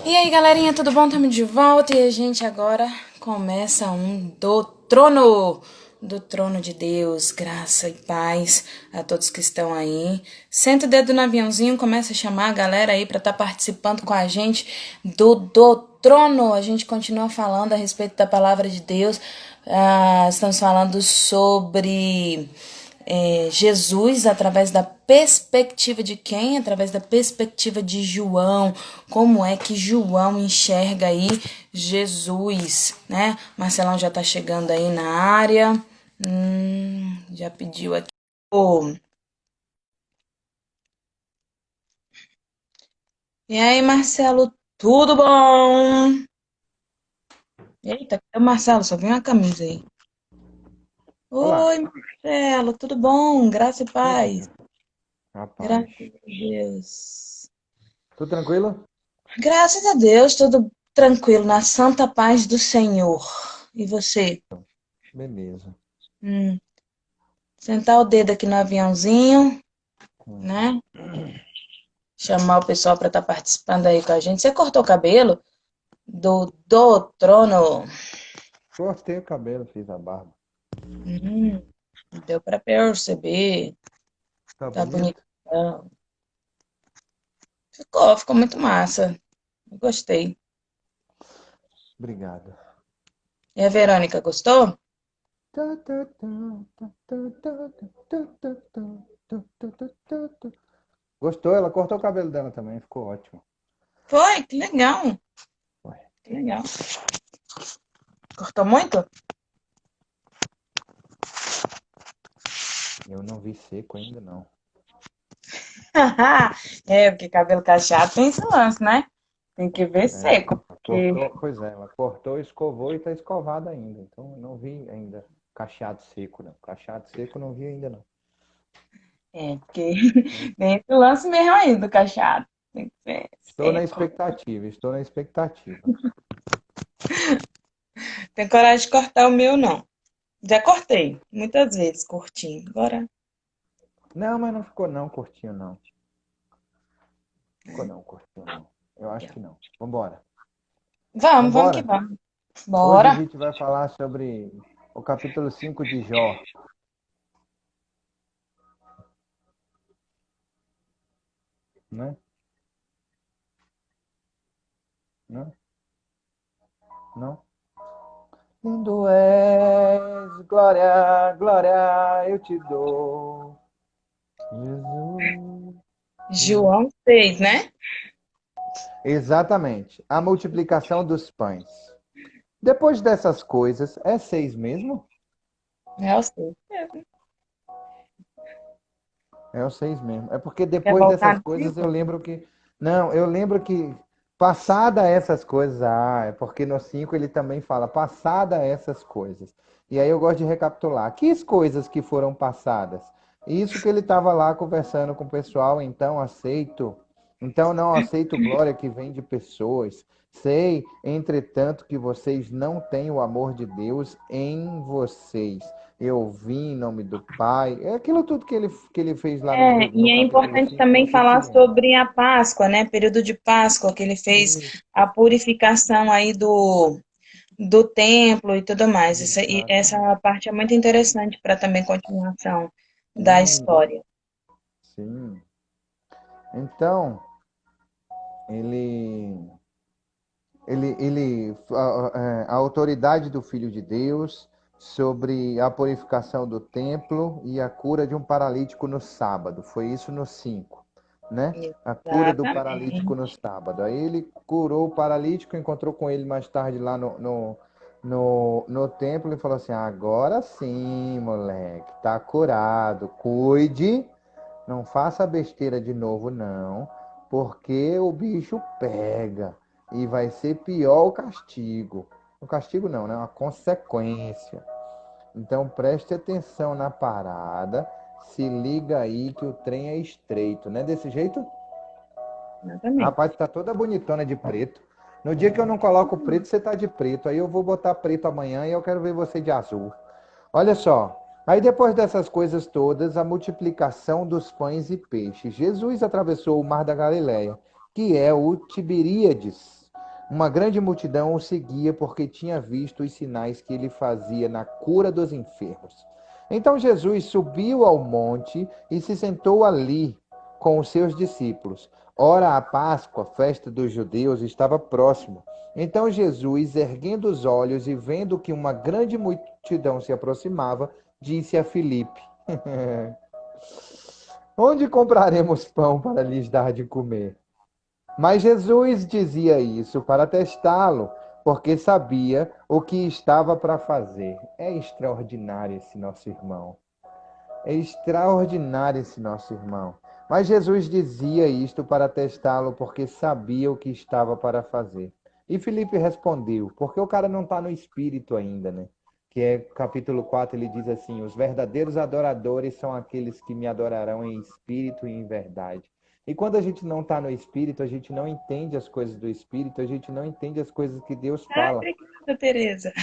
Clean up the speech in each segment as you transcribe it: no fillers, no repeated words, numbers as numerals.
E aí, galerinha, tudo bom? Estamos de volta e a gente agora começa do trono de Deus, graça e paz a todos que estão aí. Senta o dedo no aviãozinho, começa a chamar a galera aí para estar participando com a gente do trono. A gente continua falando a respeito da palavra de Deus. Estamos falando sobre Jesus através da perspectiva de quem? Através da perspectiva de João. Como é que João enxerga aí Jesus, né? Marcelão já tá chegando aí na área. Já pediu aqui. Ô, e aí, Marcelo, tudo bom? Eita, cadê o Marcelo? Só vi uma camisa aí. Olá, Oi, Marcelo, tudo bom? Graça e paz. beleza. Rapaz, Graças a Deus. tudo tranquilo? Graças a Deus, tudo tranquilo, na santa paz do Senhor. E você? Beleza. Hum, sentar o dedo aqui no aviãozinho, Uhum. né? Chamar o pessoal para estar participando aí com a gente. Você cortou o cabelo do trono? Cortei o cabelo, fiz a barba. Hum, deu para perceber. Tá Tá bonito? bonitão. Ficou muito massa. Eu gostei. Obrigado. E a Verônica gostou? Gostou? Ela cortou o cabelo dela também, ficou ótimo. Foi, que legal. Ué, Que legal. Cortou muito? eu não vi seco ainda não. É, porque cabelo cacheado tem esse lance, né? Tem que ver É, seco, ela porque cortou, pois é, ela cortou, escovou e tá escovada ainda. Então eu não vi ainda cacheado seco, não. Cacheado seco eu não vi ainda não. porque tem esse lance mesmo aí do cacheado. Tem que ser Estou na seco. expectativa, estou na expectativa. Tem coragem de cortar o meu, não. Já cortei, muitas vezes, curtinho. Agora, Não, mas não ficou não, curtinho não. Ficou não, curtinho não. Eu acho que não. Vambora. vamos que Vambora. vamos. Hoje a Bora. gente vai falar sobre o capítulo 5 de Jó, né? Não? Não? Lindo és, glória, glória, eu te dou. Jesus. João 6, né? Exatamente. A multiplicação dos pães. Depois dessas coisas, é 6 mesmo? É o 6. É o 6 mesmo. É porque Quer depois voltar dessas no coisas eu 5? lembro que. Não, eu lembro que passada essas coisas. Ah, é porque no 5 ele também fala passada essas coisas. E aí eu gosto de recapitular. Que coisas que foram passadas? Isso que ele estava lá conversando com o pessoal, então aceito. Então não aceito glória que vem de pessoas. Sei, entretanto, que vocês não têm o amor de Deus em vocês. Eu vim em nome do Pai. É aquilo tudo que ele fez lá E no é capítulo importante 5 também vocês se falar lembram. sobre a Páscoa, né? Período de Páscoa, que ele fez Isso, a purificação aí do templo e tudo mais. Essa exatamente. parte é muito interessante para também continuação da Sim, história. sim. Então, ele, a autoridade do Filho de Deus sobre a purificação do templo e a cura de um paralítico no sábado. Foi isso no 5, né? A cura do paralítico no Exatamente. sábado. Aí ele curou o paralítico, encontrou com ele mais tarde lá no templo e falou assim: agora sim, moleque, tá curado. Cuide, não faça besteira de novo, não, porque o bicho pega e vai ser pior o castigo. O castigo não, né? Uma consequência. Então preste atenção na parada, se liga aí que o trem é estreito, né? Desse jeito, Exatamente. rapaz, tá toda bonitona de preto. No dia que eu não coloco preto, você tá de preto. Aí eu vou botar preto amanhã e eu quero ver você de azul. Olha só. Aí depois dessas coisas todas, a multiplicação dos pães e peixes. Jesus atravessou o mar da Galileia, que é o Tiberíades. Uma grande multidão o seguia porque tinha visto os sinais que ele fazia na cura dos enfermos. Então Jesus subiu ao monte e se sentou ali com os seus discípulos. Ora, a Páscoa, festa dos judeus, estava próximo. Então Jesus, erguendo os olhos e vendo que uma grande multidão se aproximava, disse a Filipe: Onde compraremos pão para lhes dar de comer? Mas Jesus dizia isso para testá-lo, porque sabia o que estava para fazer. É extraordinário esse nosso irmão. É extraordinário esse nosso irmão. Mas Jesus dizia isto para testá-lo, porque sabia o que estava para fazer. E Filipe respondeu, porque o cara não está no espírito ainda, né? Que é capítulo 4, ele diz assim: Os verdadeiros adoradores são aqueles que me adorarão em espírito e em verdade. E quando a gente não está no espírito, a gente não entende as coisas do espírito, a gente não entende as coisas que Deus Ah, fala. obrigada, Tereza.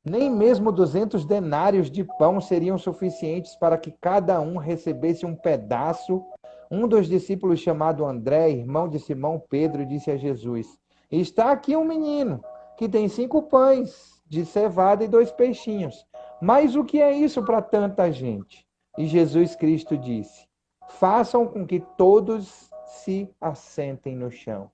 Nem mesmo 200 denários de pão seriam suficientes para que cada um recebesse um pedaço. Um dos discípulos, chamado André, irmão de Simão Pedro, disse a Jesus: Está aqui um menino que tem 5 pães de cevada e 2 peixinhos. Mas o que é isso para tanta gente? E Jesus Cristo disse: Façam com que todos se assentem no chão.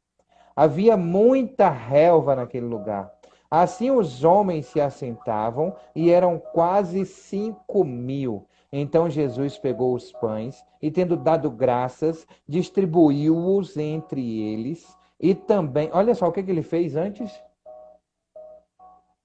Havia muita relva naquele lugar. Assim os homens se assentavam e eram quase 5.000. Então Jesus pegou os pães e, tendo dado graças, distribuiu-os entre eles. E também, olha só o que ele fez antes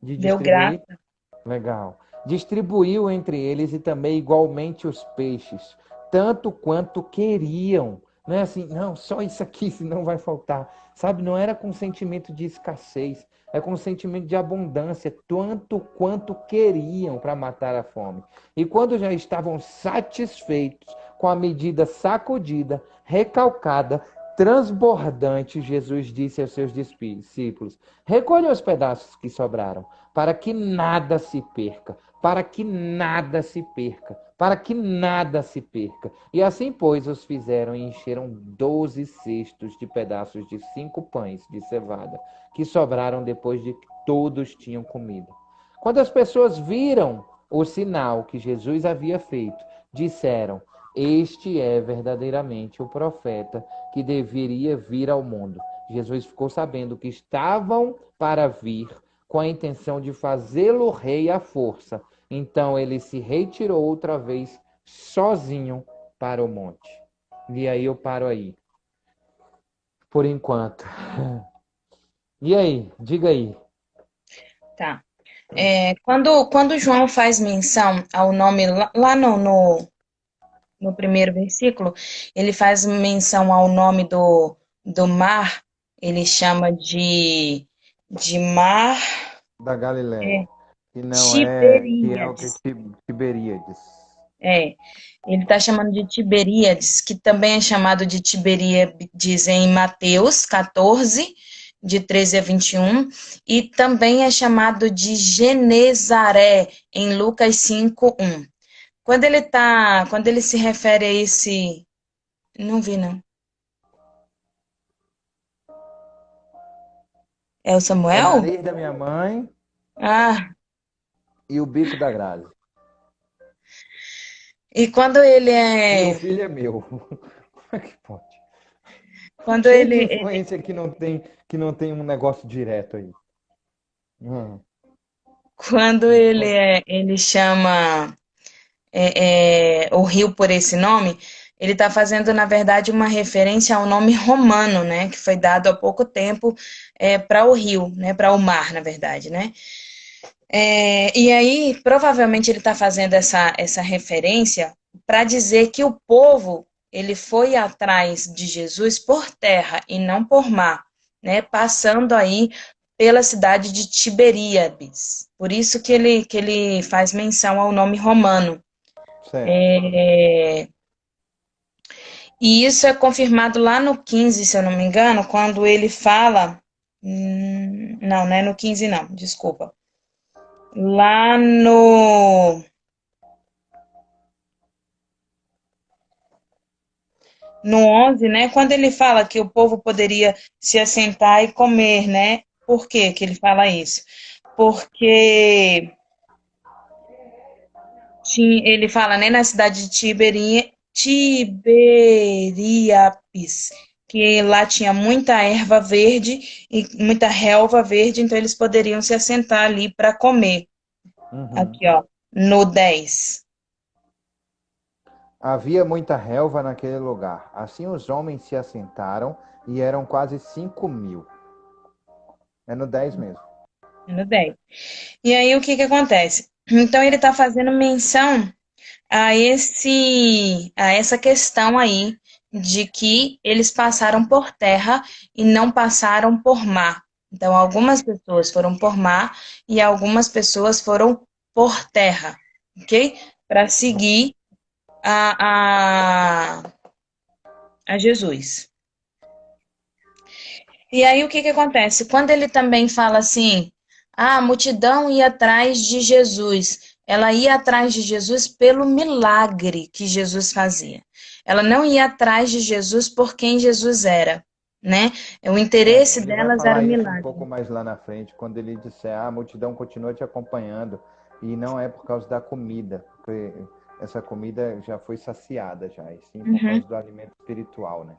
de Deu distribuir. graça. Legal. Distribuiu entre eles e também igualmente os peixes, tanto quanto queriam. Não é assim, não, só isso aqui, senão vai faltar. Sabe, não era com sentimento de escassez, é com sentimento de abundância, tanto quanto queriam para matar a fome. E quando já estavam satisfeitos com a medida sacudida, recalcada, transbordante, Jesus disse aos seus discípulos: Recolham os pedaços que sobraram, para que nada se perca, para que nada se perca, para que nada se perca. E assim, pois, os fizeram e encheram 12 cestos de pedaços de 5 pães de cevada, que sobraram depois de que todos tinham comido. Quando as pessoas viram o sinal que Jesus havia feito, disseram: Este é verdadeiramente o profeta que deveria vir ao mundo. Jesus ficou sabendo que estavam para vir com a intenção de fazê-lo rei à força. Então ele se retirou outra vez sozinho para o monte. E aí eu paro aí, por enquanto. E aí, diga aí. Tá. Quando João faz menção ao nome, lá no primeiro versículo, ele faz menção ao nome do mar, ele chama de mar Da Galileia. é, Que não é, que é o que Tiberíades. Tiberíades. É, ele está chamando de Tiberíades, que também é chamado de Tiberíades em Mateus 14, de 13 a 21, e também é chamado de Genezaré em Lucas 5, 1. Quando ele se refere a esse, não vi não. É o O Samuel? nariz da minha mãe Ah, e o bico da Grazi. e quando ele E o é, filho é meu. Como é que pode? quando Cheio de ele, influência que não tem um negócio direto aí. ele chama o rio por esse nome, ele está fazendo, na verdade, uma referência ao nome romano, né, que foi dado há pouco tempo para o rio, né, para o mar, na verdade, né. E aí, provavelmente, ele está fazendo essa referência para dizer que o povo ele foi atrás de Jesus por terra e não por mar, né, passando aí pela cidade de Tiberíades. Por isso que ele faz menção ao nome romano. Certo. E isso é confirmado lá no 15, se eu não me engano, quando ele fala. Não, não é no 15, não, desculpa. Lá no 11, né? Quando ele fala que o povo poderia se assentar e comer, né? Por que que ele fala isso? Porque ele fala, né, na cidade de Tiberíades, que lá tinha muita erva verde e muita relva verde, então eles poderiam se assentar ali para comer. Uhum. Aqui, ó, no 10. Havia muita relva naquele lugar. Assim os homens se assentaram e eram quase 5.000. É no 10 mesmo. No 10. E aí, o que que acontece? Então, ele está fazendo menção a essa questão aí de que eles passaram por terra e não passaram por mar. Então, algumas pessoas foram por mar e algumas pessoas foram por terra, ok? Para seguir a, a, a Jesus. E aí, o que que acontece? Quando ele também fala assim, a multidão ia atrás de Jesus, ela ia atrás de Jesus pelo milagre que Jesus fazia. Ela não ia atrás de Jesus por quem Jesus era, né? O interesse Ele vai delas era falar o isso um milagre. pouco mais lá na frente, quando ele disser, a multidão continua te acompanhando, e não é por causa da comida, porque essa comida já foi saciada já, e sim por Uhum. causa do alimento espiritual, né?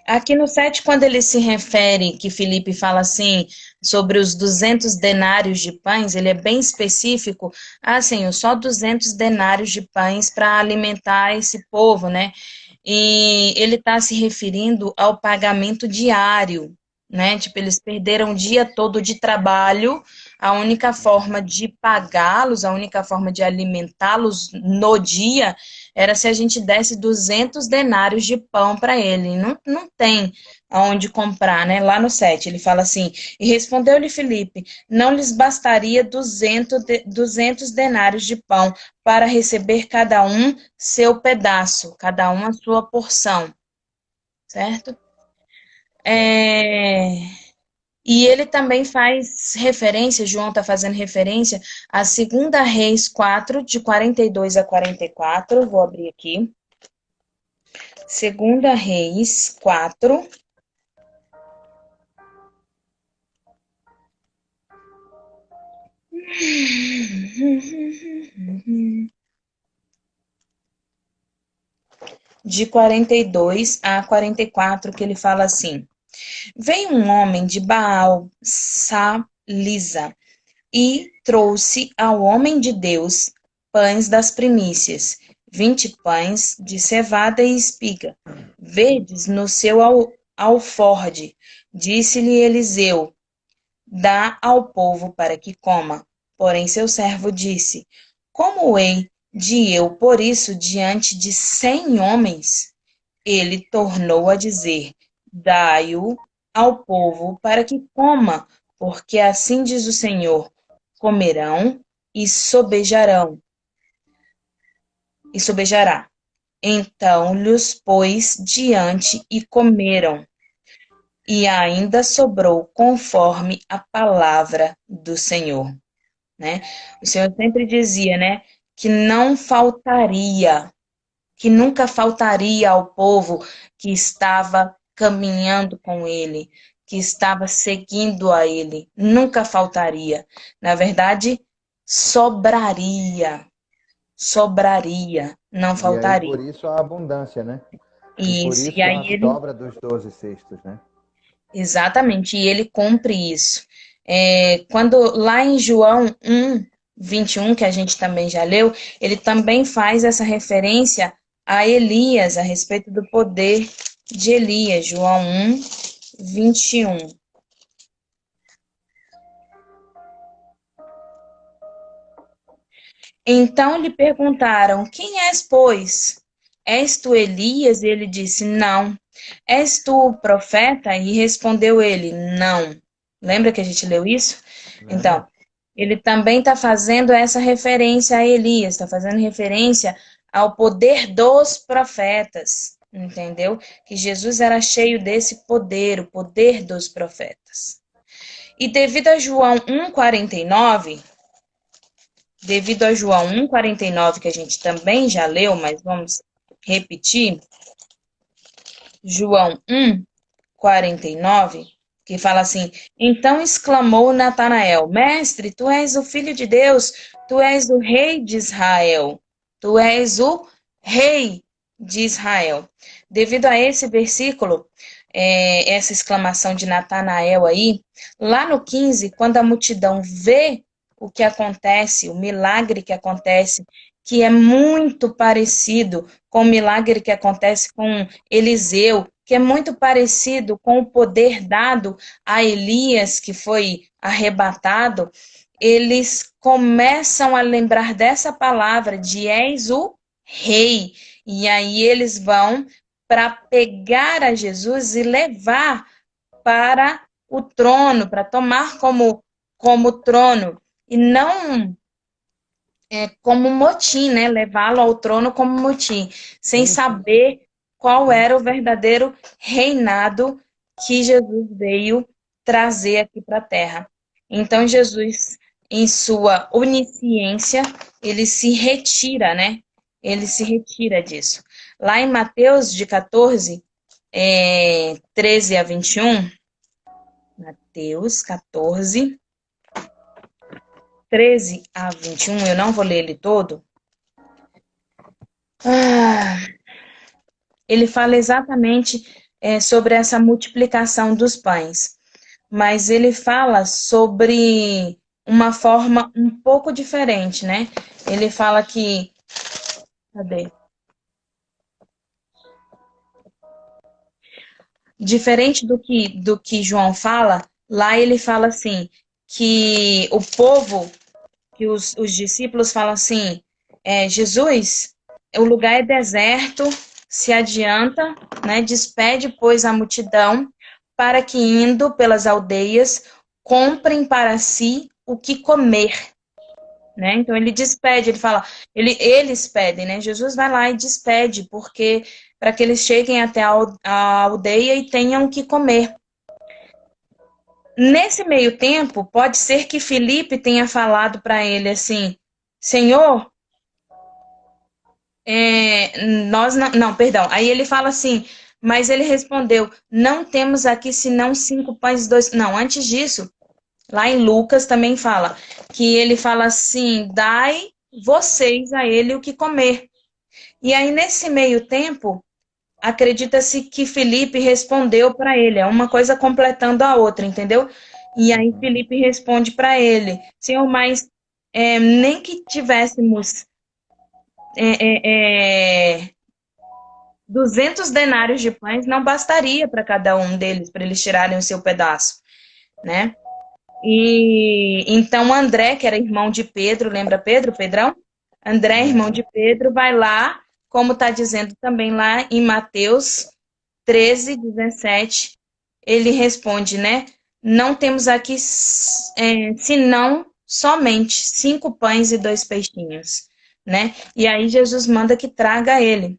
Aqui no 7, quando ele se refere, que Felipe fala assim, sobre os 200 denários de pães, ele é bem específico, Senhor, só 200 denários de pães para alimentar esse povo, né? E ele está se referindo ao pagamento diário, né? Tipo, eles perderam o dia todo de trabalho, a única forma de pagá-los, a única forma de alimentá-los no dia era se a gente desse 200 denários de pão para ele. Não, não tem aonde comprar, né? Lá no 7, ele fala assim: E respondeu-lhe Filipe: Não lhes bastaria 200 denários de pão para receber cada um seu pedaço, cada um a sua porção, certo? Certo. É... E ele também faz referência, João está fazendo referência a 2 Reis 4, de 42 a 44. Vou abrir aqui. 2 Reis 4, de 42 a 44, que ele fala assim: Veio um homem de Baal Salisa e trouxe ao homem de Deus pães das primícias, 20 pães de cevada e espiga, verdes no seu alforje. Disse-lhe Eliseu: Dá ao povo para que coma. Porém, seu servo disse: Como hei de eu pôr isso diante de 100 homens? Ele tornou a dizer: Dai-o ao povo para que coma, porque assim diz o Senhor: comerão e sobejará. Então lhes pôs diante e comeram, e ainda sobrou conforme a palavra do Senhor, né? O Senhor sempre dizia, né, que não faltaria, que nunca faltaria ao povo que estava caminhando com ele, que estava seguindo a ele, nunca faltaria. Na verdade, sobraria, sobraria, não E aí, por faltaria. isso, a abundância, né? E por Isso, e isso, aí a ele, sobra dos 12 cestos, né? exatamente, e ele cumpre isso. Quando lá em João 1, 21, que a gente também já leu, ele também faz essa referência a Elias, a respeito do poder de Elias, João 1, 21. Então lhe perguntaram: Quem és, pois? És tu Elias? E ele disse: Não. És tu o profeta? E respondeu ele: Não. Lembra que a gente leu isso? Então, Lembra? ele também está fazendo essa referência a Elias, está fazendo referência ao poder dos profetas, entendeu? Que Jesus era cheio desse poder, o poder dos profetas. E devido a João 1,49, que a gente também já leu, mas vamos repetir, João 1,49, que fala assim: Então exclamou Natanael: Mestre, tu és o filho de Deus, tu és o rei de Israel, tu és o rei de Israel. Devido a esse versículo, essa exclamação de Natanael aí, lá no 15, quando a multidão vê o que acontece, o milagre que acontece, que é muito parecido com o milagre que acontece com Eliseu, que é muito parecido com o poder dado a Elias, que foi arrebatado, eles começam a lembrar dessa palavra de és o rei. E aí eles vão para pegar a Jesus e levar para o trono, para tomar como trono. E não como motim, né? Levá-lo ao trono como motim, sem Sim, sim, saber qual sim. era o verdadeiro reinado que Jesus veio trazer aqui para a terra. Então, Jesus, em sua onisciência, ele se retira, né? Ele se retira disso. Lá em Mateus, de 14, 13 a 21, Mateus 14, 13 a 21, eu não vou ler ele todo. Ele fala exatamente sobre essa multiplicação dos pães, mas ele fala sobre uma forma um pouco diferente, né? Ele fala que. Cadê? Diferente do que João fala, lá ele fala assim, que o povo, que os discípulos falam assim, Jesus, o lugar é deserto, se adianta, né, despede, pois, a multidão, para que, indo pelas aldeias, comprem para si o que comer, né? Então ele despede, ele fala, eles pedem, né? Jesus vai lá e despede, porque para que eles cheguem até a aldeia e tenham o que comer. Nesse meio tempo, pode ser que Filipe tenha falado para ele assim: Senhor, nós não, não, perdão. Aí ele fala assim, mas ele respondeu: Não temos aqui senão 5 pães e 2. Não, antes disso, lá em Lucas também fala que ele fala assim: Dai vocês a ele o que comer. E aí, nesse meio tempo, acredita-se que Felipe respondeu para ele, é uma coisa completando a outra, entendeu? E aí Uhum. Felipe responde para ele, Senhor, mas nem que tivéssemos é, é, 200 denários de pães, não bastaria para cada um deles, para eles tirarem o seu pedaço, né? E então André, que era irmão de Pedro, lembra Pedro, Pedrão? André, irmão Lembro. de Pedro, vai lá, como está dizendo também lá em Mateus 13, 17, ele responde, né? Não temos aqui senão somente 5 pães e 2 peixinhos, né? E aí Jesus manda que traga ele.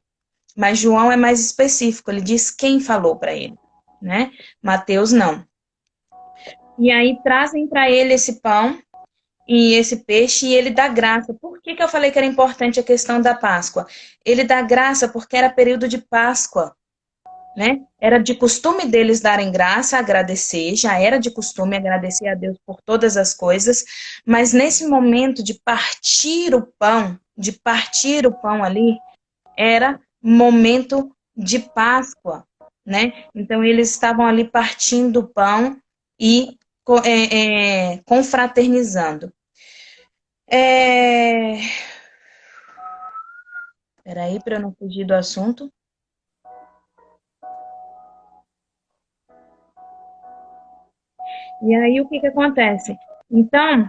Mas João é mais específico, ele diz quem falou para ele, né? Mateus não. E aí trazem para ele esse pão e esse peixe e ele dá graça. Por que eu falei que era importante a questão da Páscoa? Ele dá graça porque era período de Páscoa, né? Era de costume deles darem graça, agradecer, já era de costume agradecer a Deus por todas as coisas, mas nesse momento de partir o pão ali, era momento de Páscoa, né? Então eles estavam ali partindo o pão e confraternizando. É... Peraí, para eu não fugir do assunto. E aí, o que que acontece? Então,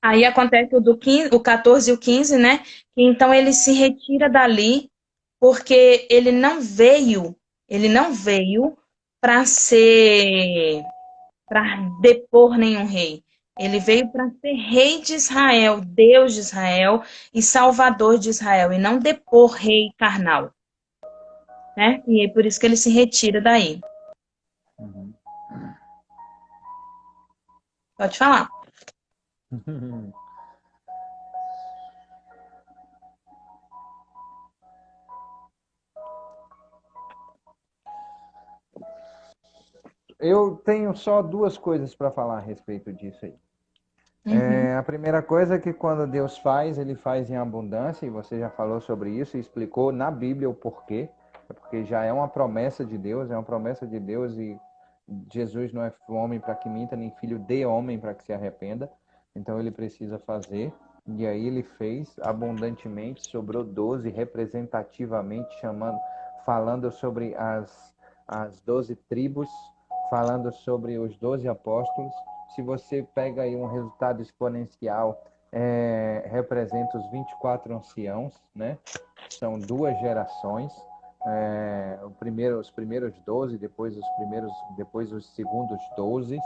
aí acontece o do 15, o 14 e o 15, né? Que então ele se retira dali porque ele não veio para para depor nenhum rei. Ele veio para ser rei de Israel, Deus de Israel e Salvador de Israel, e não depor rei carnal, né? E é por isso que ele se retira daí. Uhum. Pode falar. eu tenho só duas coisas para falar a respeito disso aí. Uhum. A primeira coisa é que quando Deus faz, ele faz em abundância, e você já falou sobre isso e explicou na Bíblia o porquê. É porque já é uma promessa de Deus, é uma promessa de Deus e Jesus não é homem para que minta, nem filho de homem para que se arrependa. Então ele precisa fazer. E aí ele fez abundantemente, sobrou 12 representativamente, falando sobre as 12 tribos, falando sobre os 12 apóstolos. Se você pega aí um resultado exponencial, representa os 24 anciãos, né? São duas gerações. Os primeiros 12, depois os segundos 12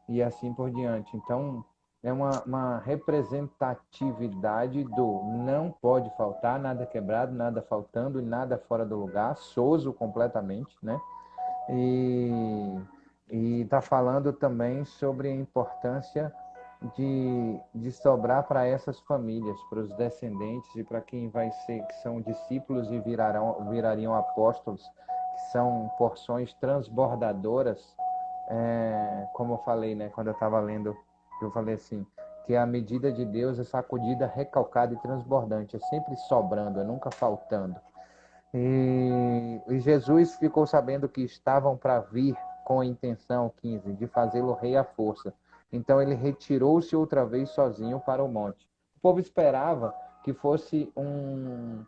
e assim por diante. Então, é uma representatividade do não pode faltar, nada quebrado, nada faltando e nada fora do lugar, soso completamente, né? E está falando também sobre a importância de sobrar para essas famílias, para os descendentes e para quem vai ser, que são discípulos e virariam apóstolos, que são porções transbordadoras, como eu falei, né, quando eu estava lendo, eu falei assim, que a medida de Deus é sacudida, recalcada e transbordante, é sempre sobrando, é nunca faltando. E Jesus ficou sabendo que estavam para vir com a intenção, 15, de fazê-lo rei à força. Então ele retirou-se outra vez sozinho para o monte. O povo esperava que fosse um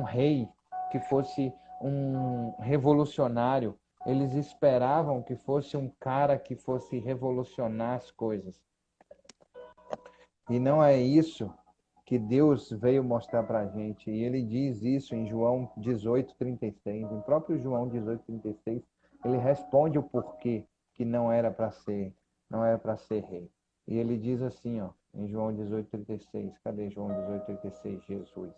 rei, que fosse um revolucionário. Eles esperavam que fosse um cara que fosse revolucionar as coisas. E não é isso que Deus veio mostrar para a gente. E ele diz isso em João 18:36. Em próprio João 18:36, ele responde o porquê que não era para ser rei. E ele diz assim, ó, em João 18:36. Cadê João 18:36? Jesus.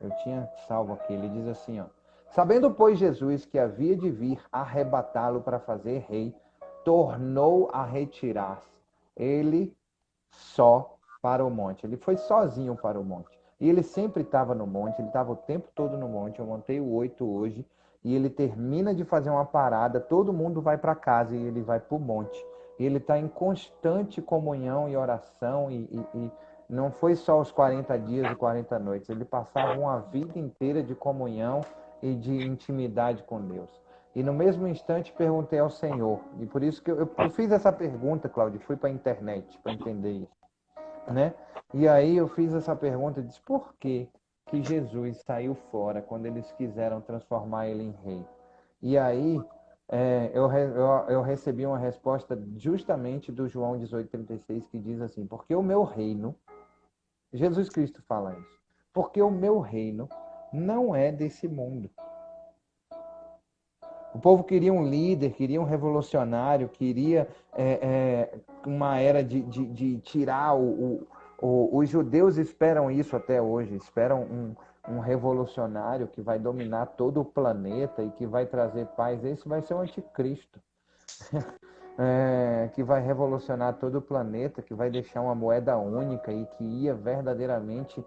Eu tinha salvo aqui. Ele diz assim, ó: sabendo, pois, Jesus que havia de vir arrebatá-lo para fazer rei, tornou a retirar-se. Ele só para o monte. Ele foi sozinho para o monte. E ele sempre estava no monte, ele estava o tempo todo no monte. Eu montei o 8 hoje. E ele termina de fazer uma parada, todo mundo vai para casa e ele vai para o monte. E ele está em constante comunhão e oração. E não foi só os 40 dias e 40 noites. Ele passava uma vida inteira de comunhão e de intimidade com Deus. E no mesmo instante perguntei ao Senhor. E por isso que eu fiz essa pergunta, Cláudio, fui para a internet para entender isso, né? E aí eu fiz essa pergunta e disse, por que Jesus saiu fora quando eles quiseram transformar ele em rei? E aí eu recebi uma resposta justamente do João 18:36 que diz assim, porque o meu reino, Jesus Cristo fala isso, porque o meu reino não é desse mundo. O povo queria um líder, queria um revolucionário, queria uma era de tirar os judeus esperam isso até hoje, esperam um revolucionário que vai dominar todo o planeta e que vai trazer paz. Esse vai ser o anticristo, que vai revolucionar todo o planeta, que vai deixar uma moeda única e que ia verdadeiramente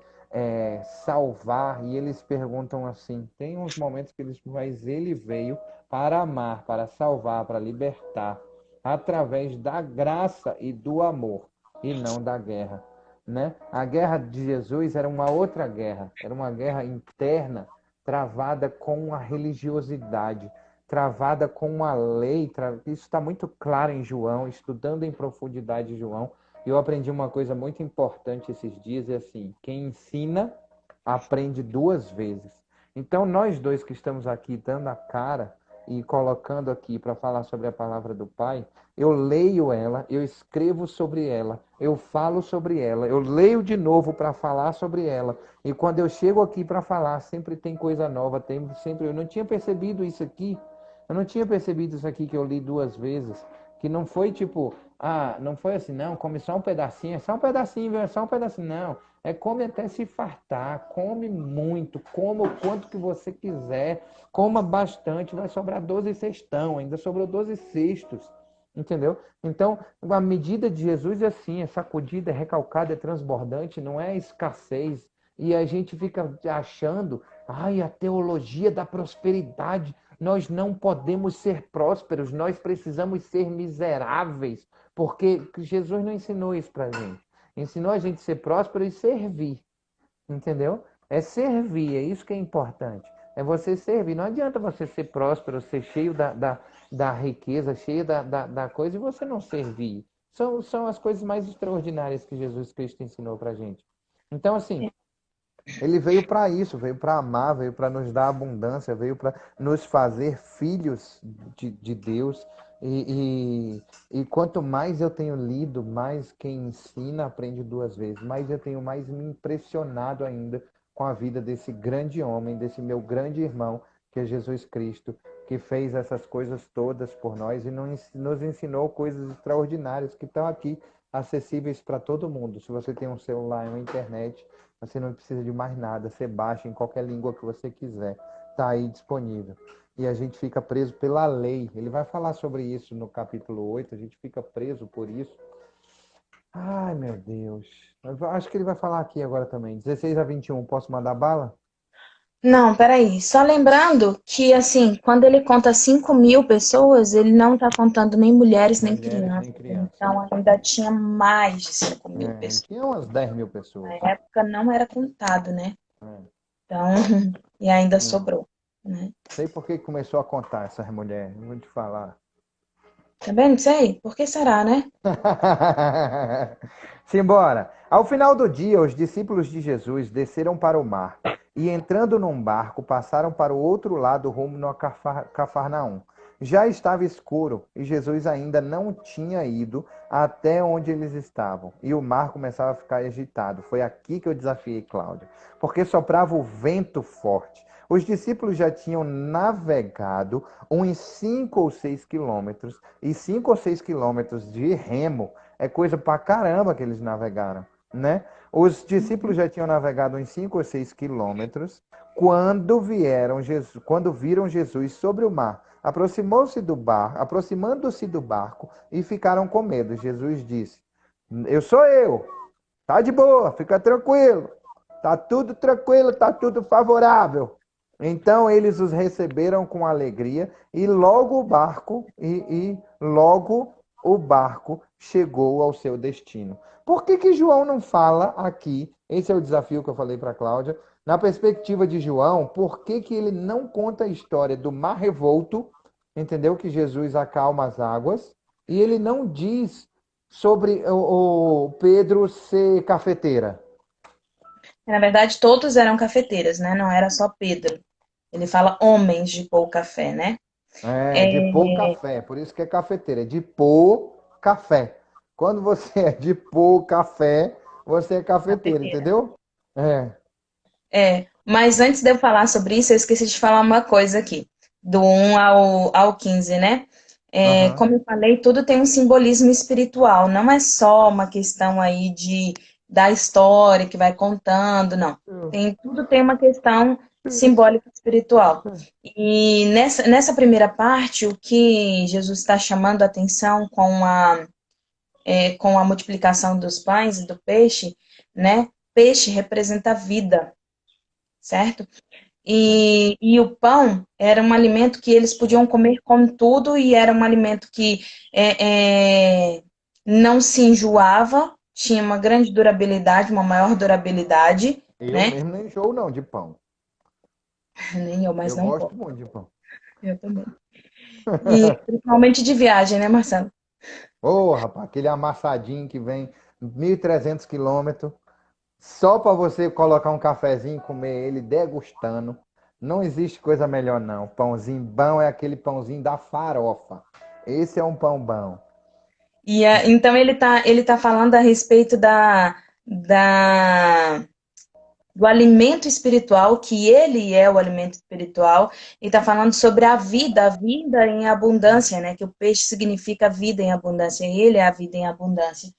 salvar. E eles perguntam assim, tem uns momentos que eles, mas ele veio para amar, para salvar, para libertar, através da graça e do amor, e não da guerra, né? A guerra de Jesus era uma outra guerra, era uma guerra interna, travada com a religiosidade, travada com a lei. Isso está muito claro em João, estudando em profundidade João. Eu aprendi uma coisa muito importante esses dias, é assim, quem ensina, aprende duas vezes. Então, nós dois que estamos aqui dando a cara e colocando aqui para falar sobre a palavra do Pai, eu leio ela, eu escrevo sobre ela, eu falo sobre ela, eu leio de novo para falar sobre ela. E quando eu chego aqui para falar, sempre tem coisa nova, sempre eu não tinha percebido isso aqui. Eu não tinha percebido isso aqui que eu li duas vezes, que não foi tipo, não foi assim, não, come só um pedacinho, é só um pedacinho, é só um pedacinho, não. É come até se fartar, come muito, coma o quanto que você quiser, coma bastante, vai sobrar 12 cestão, ainda sobrou 12 cestos, entendeu? Então, a medida de Jesus é assim, é sacudida, é recalcada, é transbordante, não é escassez. E a gente fica achando, Ai, a teologia da prosperidade. Nós não podemos ser prósperos, nós precisamos ser miseráveis, porque Jesus não ensinou isso pra gente. Ensinou a gente a ser próspero e servir, entendeu? É servir, é isso que é importante. É você servir. Não adianta você ser próspero, ser cheio da riqueza, cheio da coisa e você não servir. São as coisas mais extraordinárias que Jesus Cristo ensinou pra gente. Então, assim, ele veio para isso, veio para amar, veio para nos dar abundância, veio para nos fazer filhos de Deus. E quanto mais eu tenho lido, mais quem ensina aprende duas vezes. Mais eu tenho mais me impressionado ainda com a vida desse grande homem, desse meu grande irmão, que é Jesus Cristo, que fez essas coisas todas por nós e nos ensinou coisas extraordinárias que estão aqui acessíveis para todo mundo. Se você tem um celular e uma internet, você não precisa de mais nada. Você baixa em qualquer língua que você quiser. Está aí disponível. E a gente fica preso pela lei. Ele vai falar sobre isso no capítulo 8. A gente fica preso por isso. Ai, meu Deus. Eu acho que ele vai falar aqui agora também. 16 a 21. Posso mandar bala? Não, peraí. Só lembrando que, assim, quando ele conta 5.000 pessoas, ele não está contando nem mulheres nem Mulheres crianças. nem crianças. Então, ainda tinha mais de 5.000 É, pessoas. tinha umas 10 mil Na pessoas. época não era contado, né? É, Então, e ainda é. sobrou, né? Sei por que começou a contar essas mulheres. Vou te falar. Também não sei. Por que será, né? Simbora. Ao final do dia, os discípulos de Jesus desceram para o mar e, entrando num barco, passaram para o outro lado rumo a Cafarnaum. Já estava escuro e Jesus ainda não tinha ido até onde eles estavam. E o mar começava a ficar agitado. Foi aqui que eu desafiei Cláudia, porque soprava o vento forte. Os discípulos já tinham navegado uns 5 ou 6 quilômetros, e 5 ou 6 quilômetros de remo é coisa pra caramba que eles navegaram, né? Os discípulos já tinham navegado uns 5 ou 6 quilômetros quando viram Jesus sobre o mar. Aproximando-se do barco e ficaram com medo. Jesus disse: Eu sou eu. Tá de boa, fica tranquilo. Tá tudo tranquilo, tá tudo favorável. Então eles os receberam com alegria e logo o barco chegou ao seu destino. Por que João não fala aqui? Esse é o desafio que eu falei para a Cláudia. Na perspectiva de João, por que ele não conta a história do mar revolto, entendeu? Que Jesus acalma as águas, e ele não diz sobre o Pedro ser cafeteira. Na verdade, todos eram cafeteiras, né? Não era só Pedro. Ele fala homens de pôr café, né? É, É, de pôr café, por isso que é cafeteira, é de pôr café. Quando você é de pôr café, você é cafeteira, cafeteira. entendeu? É. Mas antes de eu falar sobre isso, eu esqueci de falar uma coisa aqui, do 1 ao 15, né? Aham. Como eu falei, tudo tem um simbolismo espiritual, não é só uma questão aí da história que vai contando, não. Tudo tem uma questão simbólica espiritual. E nessa primeira parte, o que Jesus está chamando a atenção com a multiplicação dos pães e do peixe, né? Peixe representa vida, certo? E o pão era um alimento que eles podiam comer com tudo e era um alimento que não se enjoava, tinha uma grande durabilidade, uma maior durabilidade, Eu né? mesmo não enjoo não de pão. Nem eu, mas Eu não gosto posso. muito de pão. Eu também. E principalmente de viagem, né, Marcelo? Ô, rapaz, aquele amassadinho que vem 1.300 quilômetros, só para você colocar um cafezinho e comer ele degustando. Não existe coisa melhor não. Pãozinho bom é aquele pãozinho da farofa. Esse é um pão bom. Então ele tá falando a respeito da do alimento espiritual, que ele é o alimento espiritual, e está falando sobre a vida em abundância, né? Que o peixe significa vida em abundância, ele é a vida em abundância.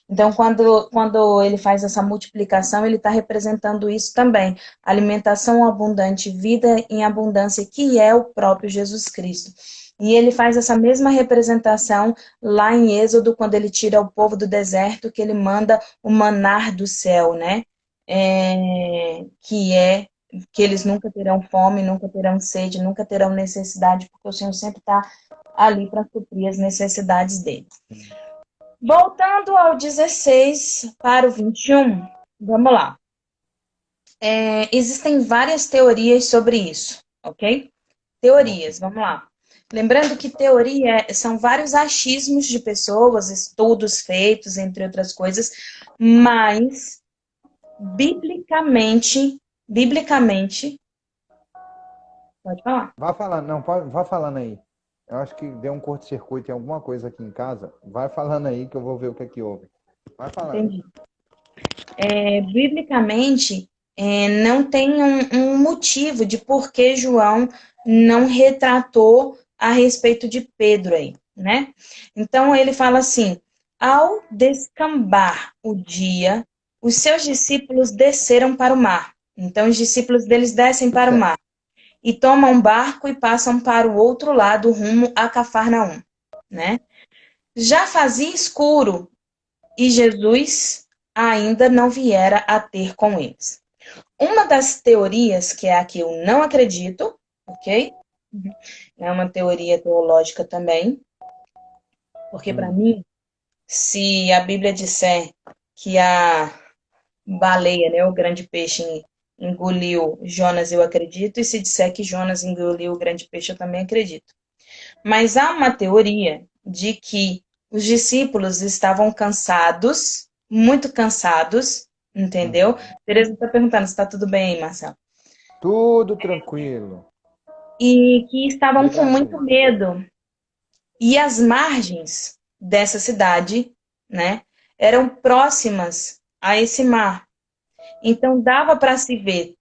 Então, quando ele faz essa multiplicação, ele está representando isso também. Alimentação abundante, vida em abundância, que é o próprio Jesus Cristo. E ele faz essa mesma representação lá em Êxodo, quando ele tira o povo do deserto, que ele manda o manar do céu, né? Que é que eles nunca terão fome, nunca terão sede, nunca terão necessidade, porque o Senhor sempre está ali para suprir as necessidades deles. Voltando ao 16 para o 21, vamos lá. Existem várias teorias sobre isso, ok? Teorias, vamos lá. Lembrando que teoria são vários achismos de pessoas, estudos feitos, entre outras coisas, mas biblicamente, pode falar. Vá falando, não, vá falando aí. Eu acho que deu um curto-circuito em alguma coisa aqui em casa. Vai falando aí que eu vou ver o que é que houve. Vai falando. Entendi. Biblicamente, não tem um motivo de por que João não retratou a respeito de Pedro aí, né? Então ele fala assim: ao descambar o dia, os seus discípulos desceram para o mar. Então os discípulos deles descem para o mar e tomam um barco e passam para o outro lado, rumo a Cafarnaum, né? Já fazia escuro e Jesus ainda não viera a ter com eles. Uma das teorias, que é a que eu não acredito, ok? É uma teoria teológica também, porque para mim, se a Bíblia disser que a baleia, né, o grande peixe, engoliu Jonas, eu acredito, e se disser que Jonas engoliu o grande peixe, eu também acredito. Mas há uma teoria de que os discípulos estavam cansados, muito cansados, entendeu? Tereza está perguntando se está tudo bem aí, Marcelo. Tudo tranquilo. E que estavam com Obrigado. muito medo. E as margens dessa cidade, né, eram próximas a esse mar. Então dava para se ver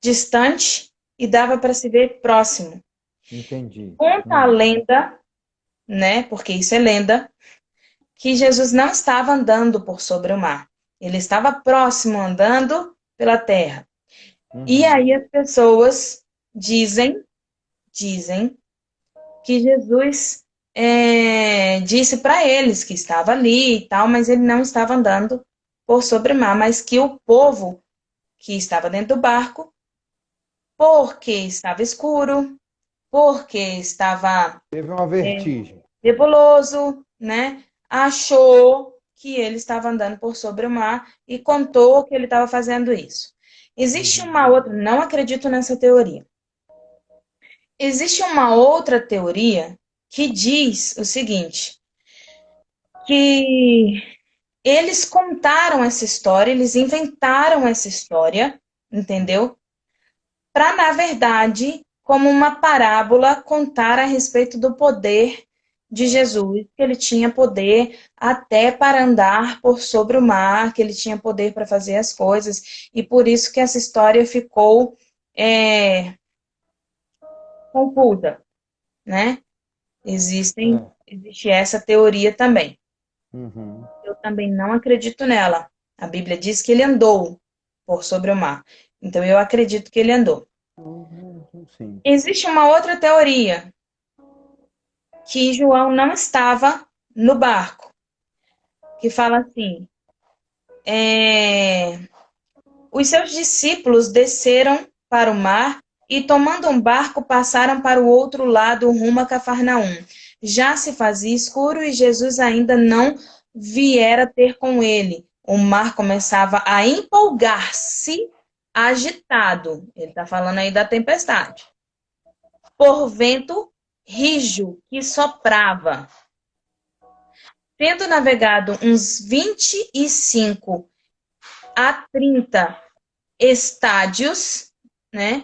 distante e dava para se ver próximo. Entendi. Conta a lenda, né, porque isso é lenda, que Jesus não estava andando por sobre o mar. Ele estava próximo andando pela terra. E aí as pessoas dizem que Jesus disse para eles que estava ali e tal, mas ele não estava andando por sobre o mar, mas que o povo que estava dentro do barco, porque estava escuro, porque estava Teve uma vertigem. nebuloso, né? Achou que ele estava andando por sobre o mar e contou que ele estava fazendo isso. Existe uma outra, não acredito nessa teoria. Existe uma outra teoria que diz o seguinte, que eles contaram essa história, eles inventaram essa história, entendeu? Para, na verdade, como uma parábola, contar a respeito do poder de Jesus, que ele tinha poder até para andar por sobre o mar, que ele tinha poder para fazer as coisas, e por isso que essa história ficou confusa, né? Existe essa teoria também. Eu também não acredito nela. A Bíblia diz que ele andou por sobre o mar. Então eu acredito que ele andou. Sim. Existe uma outra teoria, que João não estava no barco, que fala assim, os seus discípulos desceram para o mar e, tomando um barco, passaram para o outro lado, rumo a Cafarnaum. Já se fazia escuro e Jesus ainda não viera ter com ele. O mar começava a empolgar-se, agitado. Ele está falando aí da tempestade. Por vento rijo que soprava. Tendo navegado uns 25 a 30 estádios, né?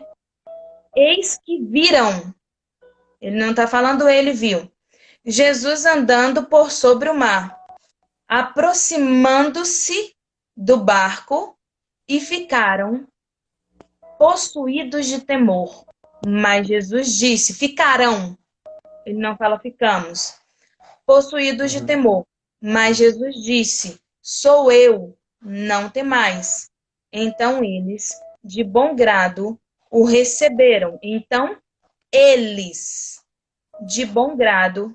Eis que viram, ele não está falando ele viu, Jesus andando por sobre o mar, aproximando-se do barco e ficaram possuídos de temor. Mas Jesus disse, ficarão, ele não fala ficamos, possuídos de temor. Mas Jesus disse, sou eu, não temais. Então eles, de bom grado, o receberam. Então eles, de bom grado,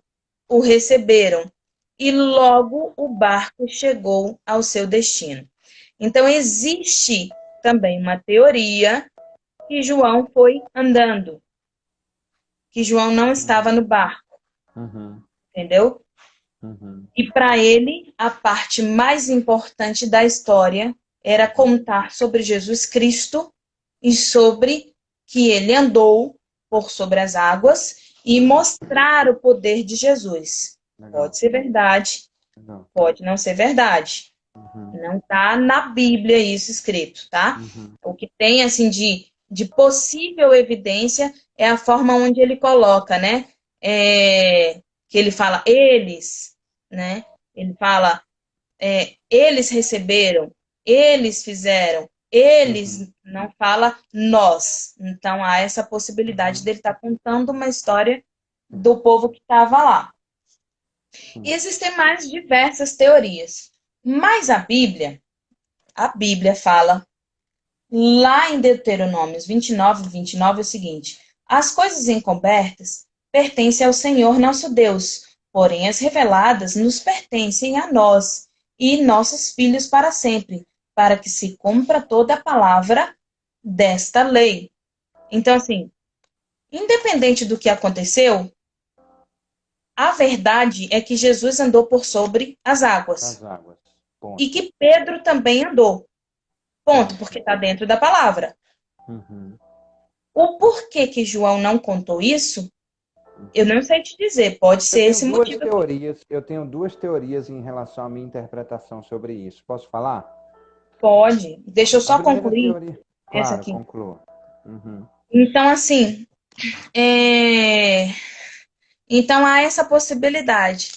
o receberam. E logo o barco chegou ao seu destino. Então existe também uma teoria que João foi andando, que João não estava no barco, Uhum. entendeu? Uhum. E para ele, a parte mais importante da história era contar sobre Jesus Cristo e sobre que ele andou por sobre as águas e mostrar o poder de Jesus. Legal. Pode ser verdade, Legal. pode não ser verdade. Uhum. Não está na Bíblia isso escrito, tá? Uhum. O que tem, assim, de possível evidência é a forma onde ele coloca, né? Que ele fala eles, né? Ele fala eles receberam, eles fizeram, Uhum. eles não fala nós. Então há essa possibilidade Uhum. dele estar contando uma história do povo que estava lá. E Sim. existem mais diversas teorias. Mas a Bíblia fala lá em Deuteronômios 29 é o seguinte: as coisas encobertas pertencem ao Senhor nosso Deus, porém as reveladas nos pertencem a nós e nossos filhos para sempre, para que se cumpra toda a palavra desta lei. Então, assim, independente do que aconteceu, a verdade é que Jesus andou por sobre as As águas águas. e Ponto. que Pedro também andou. Ponto, Ponto. porque está dentro da palavra. Uhum. O porquê que João não contou isso, eu Uhum. não sei te dizer. Pode Eu ser tenho esse duas motivo aqui. teorias, eu tenho duas teorias em relação à minha interpretação sobre isso. Posso falar? Pode. Deixa eu A só primeira concluir teoria, essa claro, aqui. conclua. Uhum. Então, assim, então há essa possibilidade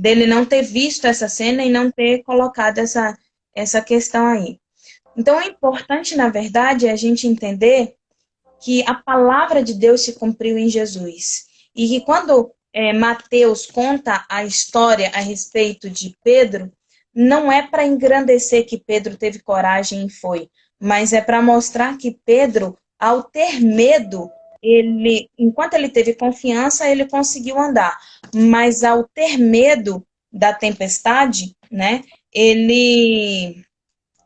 dele não ter visto essa cena e não ter colocado essa questão aí. Então, o importante, na verdade, é a gente entender que a palavra de Deus se cumpriu em Jesus. E que quando Mateus conta a história a respeito de Pedro, não é para engrandecer que Pedro teve coragem e foi, mas é para mostrar que Pedro, ao ter medo, enquanto ele teve confiança, ele conseguiu andar. Mas ao ter medo da tempestade, né, ele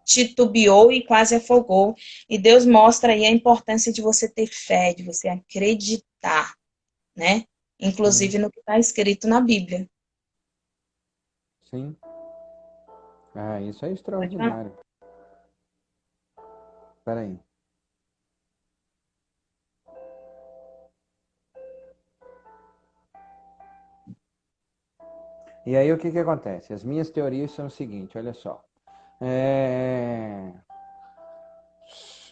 titubeou e quase afogou. E Deus mostra aí a importância de você ter fé, de você acreditar, né? Sim, Inclusive no que está escrito na Bíblia. sim. Ah, isso é Pode falar. extraordinário. Peraí. E aí o que que acontece? As minhas teorias são o seguinte, olha só. É...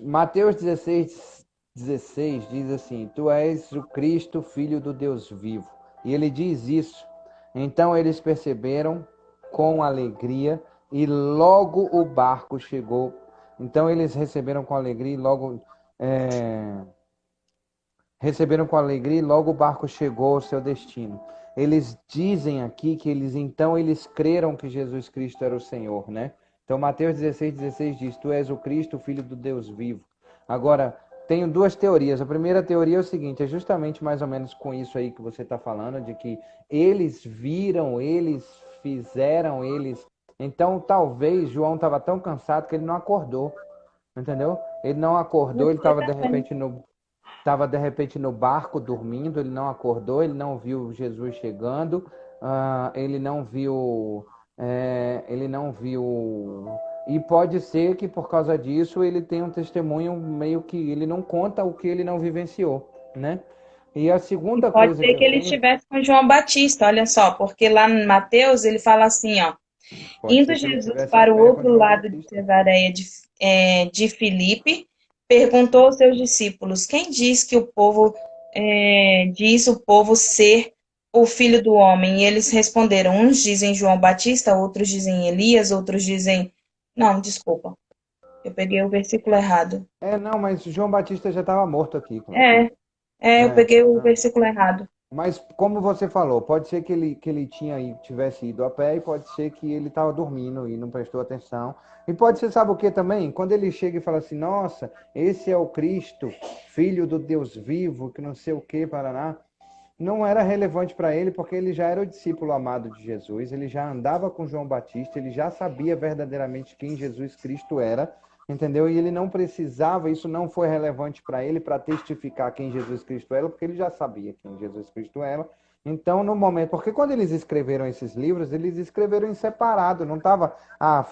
Mateus 16 diz assim: Tu és o Cristo, filho do Deus vivo. E ele diz isso. Então eles perceberam com alegria e logo o barco chegou. Então eles receberam com alegria e logo é, receberam com alegria e logo o barco chegou ao seu destino. Eles dizem aqui que eles creram que Jesus Cristo era o Senhor, né? Então Mateus 16 diz: Tu és o Cristo, o Filho do Deus vivo. Agora, tenho duas teorias. A primeira teoria é o seguinte: é justamente mais ou menos com isso aí que você está falando, de que eles viram, eles fizeram, eles. Então, talvez João estava tão cansado que ele não acordou, entendeu? Ele não acordou, ele estava de repente no barco dormindo, ele não acordou, ele não viu Jesus chegando, ele não viu, ele não viu. E pode ser que por causa disso ele tenha um testemunho meio que ele não conta o que ele não vivenciou, né? E a E segunda pode coisa ser que que eu ele tenho, estivesse com João Batista, olha só, porque lá em Mateus ele fala assim, ó, pode indo ser que ele Jesus tivesse a para o fé com outro João lado de Batista. Cesareia de Filipe, perguntou aos seus discípulos, quem diz que diz o povo ser o filho do homem? E eles responderam, uns dizem João Batista, outros dizem Elias, outros dizem... Não, desculpa, eu peguei o versículo errado. Não, mas João Batista já estava morto aqui, É, aqui. eu peguei o Não. versículo errado. Mas como você falou, pode ser que ele tivesse ido a pé e pode ser que ele estava dormindo e não prestou atenção. E pode ser, sabe o que também? Quando ele chega e fala assim, nossa, esse é o Cristo, filho do Deus vivo, que não sei o que, Paraná. Não era relevante para ele porque ele já era o discípulo amado de Jesus, ele já andava com João Batista, ele já sabia verdadeiramente quem Jesus Cristo era, entendeu? E ele não precisava, isso não foi relevante para ele para testificar quem Jesus Cristo era, porque ele já sabia quem Jesus Cristo era. Então, no momento, porque quando eles escreveram esses livros, eles escreveram em separado, não estava,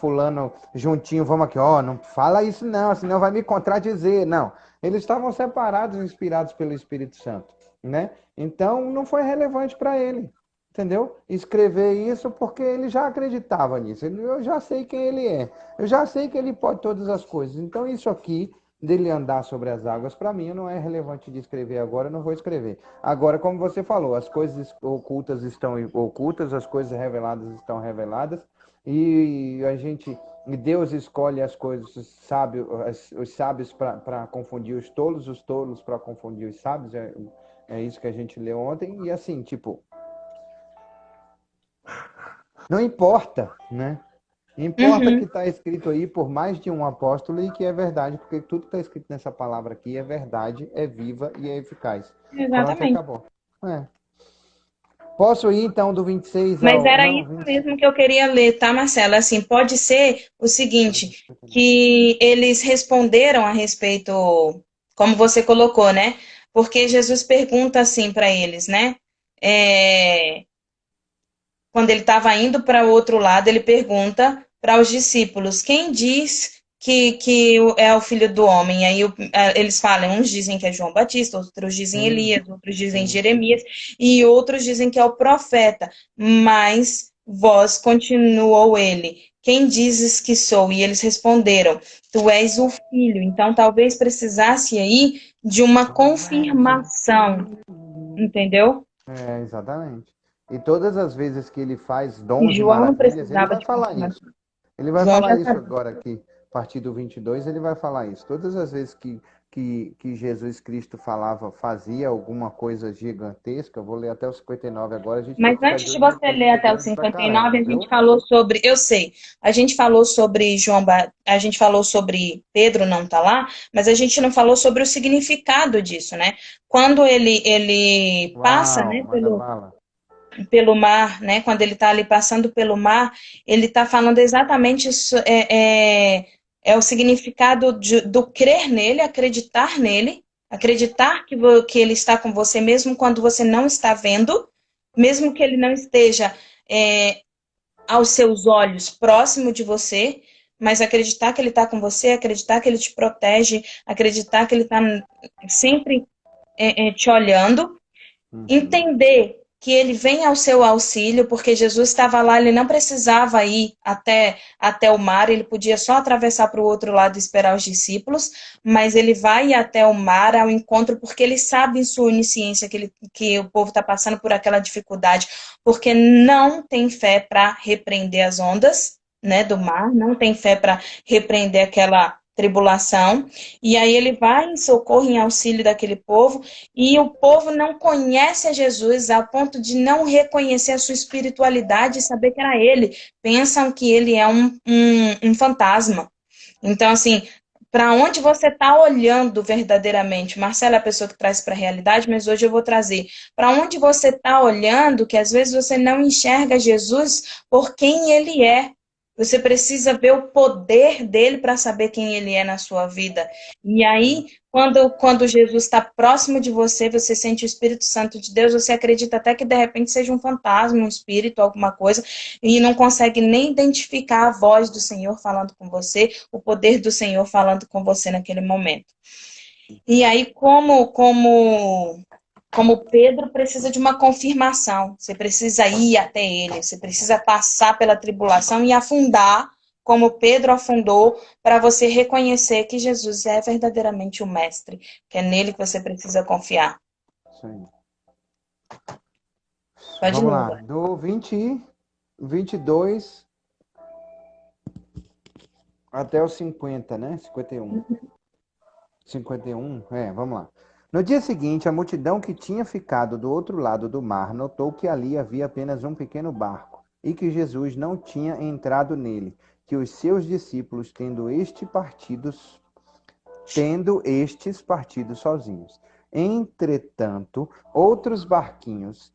fulano juntinho, vamos aqui, não fala isso não, senão vai me contradizer. Não, eles estavam separados, inspirados pelo Espírito Santo, né? Então, não foi relevante para ele, entendeu? Escrever isso porque ele já acreditava nisso. Eu já sei quem ele é. Eu já sei que ele pode todas as coisas. Então, isso aqui, dele andar sobre as águas, para mim, não é relevante de escrever agora, eu não vou escrever. Agora, como você falou, as coisas ocultas estão ocultas, as coisas reveladas estão reveladas, e a gente. E Deus escolhe as coisas, os sábios para confundir os tolos para confundir os sábios. É isso que a gente leu ontem. E assim, tipo, não importa, né? Importa que Uhum, está escrito aí por mais de um apóstolo e que é verdade, porque tudo que está escrito nessa palavra aqui é verdade, é viva e é eficaz. Pronto, e exatamente. acabou. É. Posso ir então do 26 Mas ao. era Não, isso 20. mesmo que eu queria ler, tá, Marcela? Assim, pode ser o seguinte, que eles responderam a respeito, como você colocou, né? Porque Jesus pergunta assim para eles, né? É, quando ele estava indo para o outro lado, ele pergunta para os discípulos: quem diz que é o filho do homem? E aí eles falam: uns dizem que é João Batista, outros dizem Sim, Elias, outros dizem sim. Jeremias, e outros dizem que é o profeta. Mas vós, continuou ele, quem dizes que sou? E eles responderam: tu és o filho. Então talvez precisasse aí de uma Tu és o confirmação, filho. entendeu? É, exatamente. E todas as vezes que ele faz E dons e João não maravilhas, ele precisava vai de falar isso. confirmação. Ele vai João falar já isso sabia. agora aqui, a partir do 22, ele vai falar isso. Todas as vezes que Jesus Cristo falava, fazia alguma coisa gigantesca, eu vou ler até o 59 agora, a gente tem Mas que ficar de antes de olho no você texto, ler que é até o grande pra 59, caramba, a gente viu? falou sobre, eu sei, a gente falou sobre a gente falou sobre Pedro não tá lá, mas a gente não falou sobre o significado disso, né? Quando ele passa, Uau, né, manda bala. pelo mar, né? Quando ele está ali passando pelo mar, ele está falando exatamente isso, é o significado do crer nele, acreditar que ele está com você mesmo quando você não está vendo, mesmo que ele não esteja é, aos seus olhos próximo de você, mas acreditar que ele está com você, acreditar que ele te protege, acreditar que ele está sempre te olhando, Uhum. entender que ele vem ao seu auxílio, porque Jesus estava lá, ele não precisava ir até o mar, ele podia só atravessar para o outro lado e esperar os discípulos, mas ele vai até o mar ao encontro, porque ele sabe em sua onisciência que o povo está passando por aquela dificuldade, porque não tem fé para repreender as ondas, né, do mar, não tem fé para repreender aquela tribulação, e aí ele vai em socorro, em auxílio daquele povo, e o povo não conhece a Jesus a ponto de não reconhecer a sua espiritualidade e saber que era ele. Pensam que ele é um fantasma. Então, assim, para onde você está olhando verdadeiramente? Marcela é a pessoa que traz para a realidade, mas hoje eu vou trazer. Para onde você está olhando, que às vezes você não enxerga Jesus por quem ele é. Você precisa ver o poder dele para saber quem ele é na sua vida. E aí, quando Jesus está próximo de você, você sente o Espírito Santo de Deus, você acredita até que de repente seja um fantasma, um espírito, alguma coisa, e não consegue nem identificar a voz do Senhor falando com você, o poder do Senhor falando com você naquele momento. E aí, como Pedro precisa de uma confirmação, você precisa ir até ele, você precisa passar pela tribulação e afundar, como Pedro afundou, para você reconhecer que Jesus é verdadeiramente o Mestre, que é nele que você precisa confiar. Isso aí. Pode Vamos ler. lá, do 22 até o 50, né? 51. 51, vamos lá. No dia seguinte, a multidão que tinha ficado do outro lado do mar notou que ali havia apenas um pequeno barco e que Jesus não tinha entrado nele, que os seus discípulos, tendo estes partidos sozinhos. Entretanto, outros barquinhos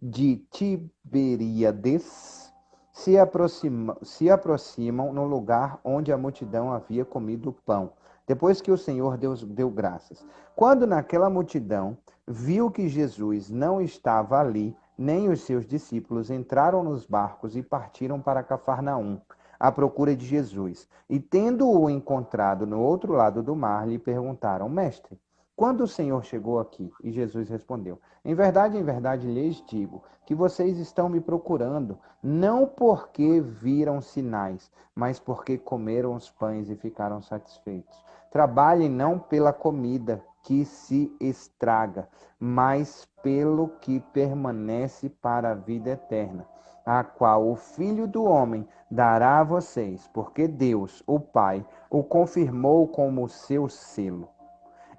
de Tiberíades se aproximam no lugar onde a multidão havia comido o pão, depois que o Senhor deu graças. Quando naquela multidão viu que Jesus não estava ali, nem os seus discípulos, entraram nos barcos e partiram para Cafarnaum, à procura de Jesus. E tendo-o encontrado no outro lado do mar, lhe perguntaram: Mestre, quando o Senhor chegou aqui? E Jesus respondeu: em verdade lhes digo que vocês estão me procurando, não porque viram sinais, mas porque comeram os pães e ficaram satisfeitos. Trabalhem não pela comida que se estraga, mas pelo que permanece para a vida eterna, a qual o Filho do Homem dará a vocês, porque Deus, o Pai, o confirmou como seu selo.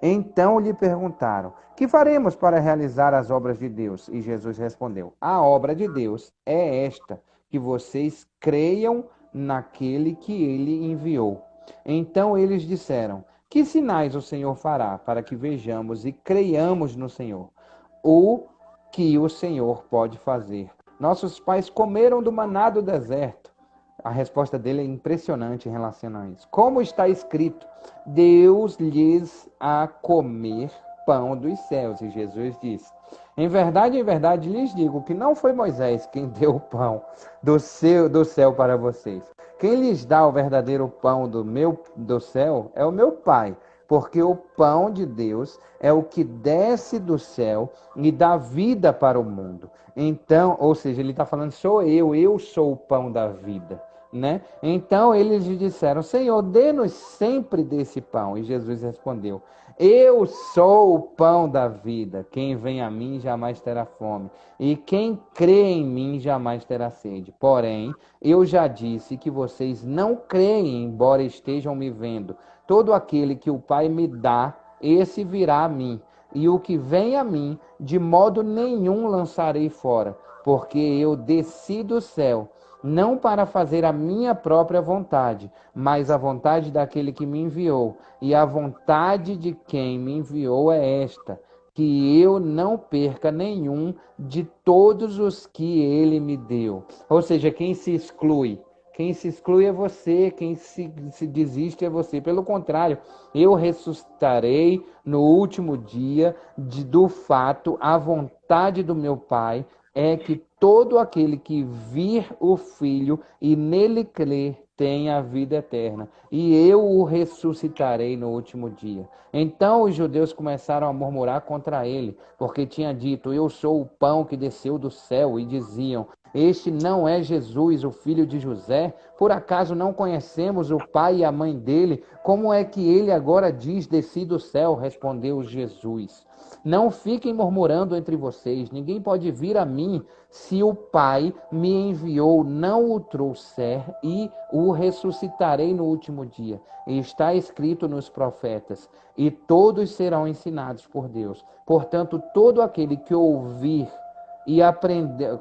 Então lhe perguntaram: Que faremos para realizar as obras de Deus? E Jesus respondeu: A obra de Deus é esta, que vocês creiam naquele que ele enviou. Então eles disseram: Que sinais o Senhor fará para que vejamos e creiamos no Senhor? O que o Senhor pode fazer? Nossos pais comeram do maná do deserto. A resposta dele é impressionante em relação a isso. Como está escrito, Deus lhes a comer pão dos céus. E Jesus disse: em verdade lhes digo que não foi Moisés quem deu o pão do céu para vocês. Quem lhes dá o verdadeiro pão do céu é o meu Pai, porque o pão de Deus é o que desce do céu e dá vida para o mundo. Então, ou seja, ele está falando, eu sou o pão da vida. Né? Então eles lhe disseram: Senhor, dê-nos sempre desse pão. E Jesus respondeu: Eu sou o pão da vida. Quem vem a mim jamais terá fome, e quem crê em mim jamais terá sede. Porém, eu já disse que vocês não creem, embora estejam me vendo. Todo aquele que o Pai me dá, esse virá a mim. E o que vem a mim, de modo nenhum lançarei fora, porque eu desci do céu, não para fazer a minha própria vontade, mas a vontade daquele que me enviou. E a vontade de quem me enviou é esta: que eu não perca nenhum de todos os que ele me deu. Ou seja, quem se exclui? Quem se exclui é você, quem se desiste é você. Pelo contrário, eu ressuscitarei no último dia, do fato, a vontade do meu Pai é que todo aquele que vir o Filho e nele crer tenha a vida eterna, e eu o ressuscitarei no último dia. Então os judeus começaram a murmurar contra ele, porque tinha dito: Eu sou o pão que desceu do céu, e diziam: Este não é Jesus, o filho de José? Por acaso não conhecemos o pai e a mãe dele? Como é que ele agora diz: Desci do céu? Respondeu Jesus: Não fiquem murmurando entre vocês. Ninguém pode vir a mim se o Pai me enviou não o trouxer, e o ressuscitarei no último dia. E está escrito nos profetas: E todos serão ensinados por Deus. Portanto, todo aquele que ouviu e aprendeu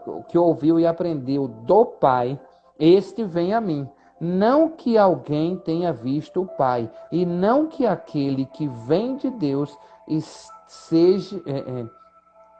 do Pai, este vem a mim. Não que alguém tenha visto o Pai, e não que aquele que vem de Deus seja,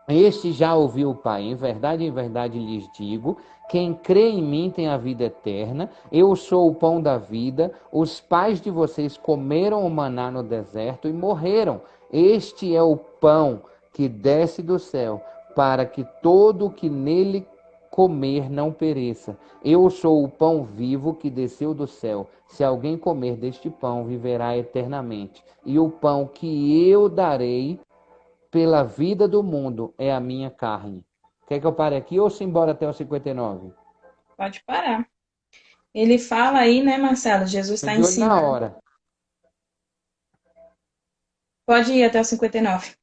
este já ouviu o Pai. Em verdade lhes digo, quem crê em mim tem a vida eterna. Eu sou o pão da vida. Os pais de vocês comeram o maná no deserto e morreram. Este é o pão que desce do céu, para que todo o que nele comer não pereça. Eu sou o pão vivo que desceu do céu. Se alguém comer deste pão, viverá eternamente. E o pão que eu darei pela vida do mundo é a minha carne. Quer que eu pare aqui ou se embora até o 59? Pode parar. Ele fala aí, né, Marcelo? Jesus Tô está de olho na ensinando. hora. Pode ir até o 59.